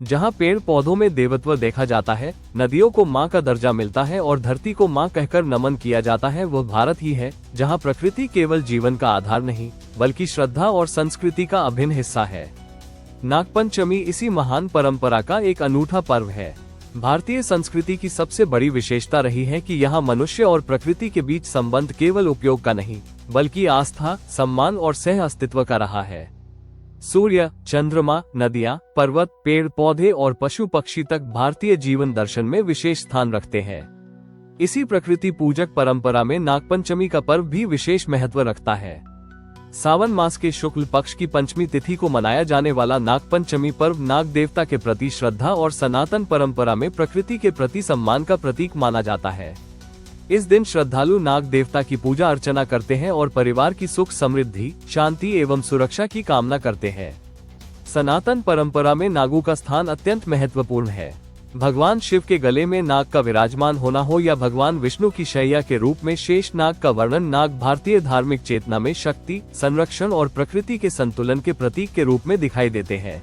जहाँ पेड़ पौधों में देवत्व देखा जाता है, नदियों को माँ का दर्जा मिलता है और धरती को माँ कहकर नमन किया जाता है, वह भारत ही है, जहाँ प्रकृति केवल जीवन का आधार नहीं बल्कि श्रद्धा और संस्कृति का अभिन्न हिस्सा है। नागपंचमी इसी महान परंपरा का एक अनूठा पर्व है। भारतीय संस्कृति की सबसे बड़ी विशेषता रही है कि यहाँ मनुष्य और प्रकृति के बीच संबंध केवल उपयोग का नहीं बल्कि आस्था, सम्मान और सह अस्तित्व का रहा है। सूर्य, चंद्रमा, नदियाँ, पर्वत, पेड़ पौधे और पशु पक्षी तक भारतीय जीवन दर्शन में विशेष स्थान रखते हैं। इसी प्रकृति पूजक परंपरा में नागपंचमी का पर्व भी विशेष महत्व रखता है। सावन मास के शुक्ल पक्ष की पंचमी तिथि को मनाया जाने वाला नागपंचमी पर्व नाग देवता के प्रति श्रद्धा और सनातन परंपरा में प्रकृति के प्रति सम्मान का प्रतीक माना जाता है। इस दिन श्रद्धालु नाग देवता की पूजा अर्चना करते हैं और परिवार की सुख समृद्धि, शांति एवं सुरक्षा की कामना करते हैं। सनातन परंपरा में नागों का स्थान अत्यंत महत्वपूर्ण है। भगवान शिव के गले में नाग का विराजमान होना हो या भगवान विष्णु की शैया के रूप में शेष नाग का वर्णन, नाग भारतीय धार्मिक चेतना में शक्ति, संरक्षण और प्रकृति के संतुलन के प्रतीक के रूप में दिखाई देते हैं।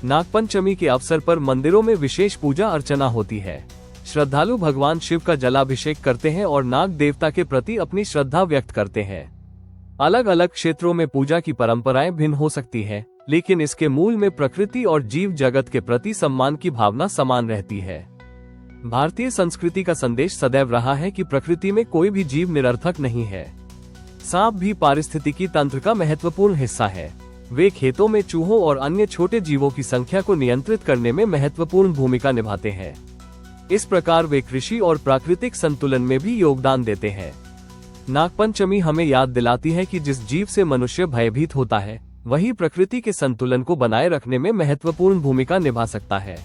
नागपंचमी के अवसर पर मंदिरों में विशेष पूजा अर्चना होती है। श्रद्धालु भगवान शिव का जलाभिषेक करते हैं और नाग देवता के प्रति अपनी श्रद्धा व्यक्त करते हैं। अलग अलग क्षेत्रों में पूजा की परंपराएं भिन्न हो सकती है, लेकिन इसके मूल में प्रकृति और जीव जगत के प्रति सम्मान की भावना समान रहती है। भारतीय संस्कृति का संदेश सदैव रहा है कि प्रकृति में कोई भी जीव निरर्थक नहीं है। सांप भी पारिस्थितिकी तंत्र का महत्वपूर्ण हिस्सा है। वे खेतों में चूहों और अन्य छोटे जीवों की संख्या को नियंत्रित करने में महत्वपूर्ण भूमिका निभाते हैं। इस प्रकार वे कृषि और प्राकृतिक संतुलन में भी योगदान देते हैं। नागपंचमी हमें याद दिलाती है कि जिस जीव से मनुष्य भयभीत होता है, वही प्रकृति के संतुलन को बनाए रखने में महत्वपूर्ण भूमिका निभा सकता है।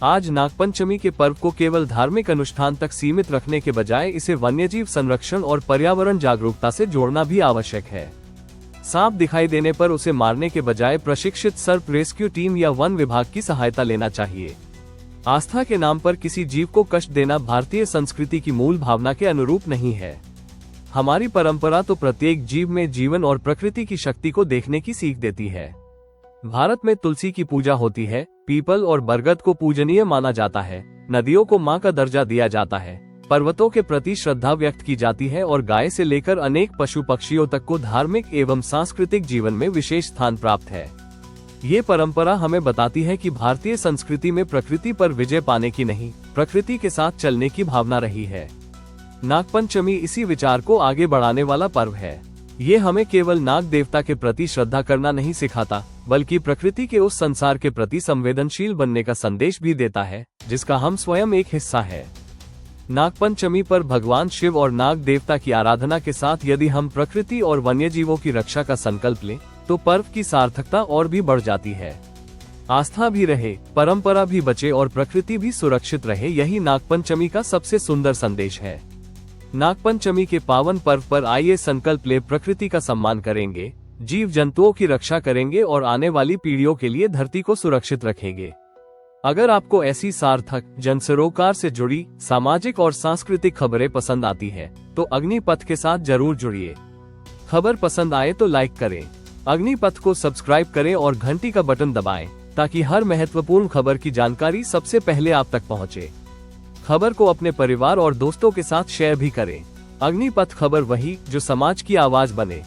आज नागपंचमी के पर्व को केवल धार्मिक अनुष्ठान तक सीमित रखने के बजाय इसे वन्यजीव संरक्षण और पर्यावरण जागरूकता से जोड़ना भी आवश्यक है। सांप दिखाई देने पर उसे मारने के बजाय प्रशिक्षित सर्प रेस्क्यू टीम या वन विभाग की सहायता लेना चाहिए। आस्था के नाम पर किसी जीव को कष्ट देना भारतीय संस्कृति की मूल भावना के अनुरूप नहीं है। हमारी परंपरा तो प्रत्येक जीव में जीवन और प्रकृति की शक्ति को देखने की सीख देती है। भारत में तुलसी की पूजा होती है, पीपल और बरगद को पूजनीय माना जाता है, नदियों को माँ का दर्जा दिया जाता है, पर्वतों के प्रति श्रद्धा व्यक्त की जाती है और गाय से लेकर अनेक पशु पक्षियों तक को धार्मिक एवं सांस्कृतिक जीवन में विशेष स्थान प्राप्त है। ये परंपरा हमें बताती है कि भारतीय संस्कृति में प्रकृति पर विजय पाने की नहीं, प्रकृति के साथ चलने की भावना रही है। नागपंचमी इसी विचार को आगे बढ़ाने वाला पर्व है। ये हमें केवल नाग देवता के प्रति श्रद्धा करना नहीं सिखाता, बल्कि प्रकृति के उस संसार के प्रति संवेदनशील बनने का संदेश भी देता है, जिसका हम स्वयं एक हिस्सा है। नागपंचमी पर भगवान शिव और नाग देवता की आराधना के साथ यदि हम प्रकृति और वन्यजीवों की रक्षा का संकल्प लें, तो पर्व की सार्थकता और भी बढ़ जाती है। आस्था भी रहे, परंपरा भी बचे और प्रकृति भी सुरक्षित रहे, यही नागपंचमी का सबसे सुंदर संदेश है। नागपंचमी के पावन पर्व पर आइए संकल्प ले, प्रकृति का सम्मान करेंगे, जीव जंतुओं की रक्षा करेंगे और आने वाली पीढ़ियों के लिए धरती को सुरक्षित रखेंगे। अगर आपको ऐसी सार्थक, जनसरोकार से जुड़ी सामाजिक और सांस्कृतिक खबरें पसंद आती है, तो अग्निपथ के साथ जरूर जुड़िए। खबर पसंद आए तो लाइक करें, अग्निपथ को सब्सक्राइब करें और घंटी का बटन दबाएं, ताकि हर महत्वपूर्ण खबर की जानकारी सबसे पहले आप तक पहुंचे। खबर को अपने परिवार और दोस्तों के साथ शेयर भी करें। अग्निपथ खबर वही जो समाज की आवाज बने।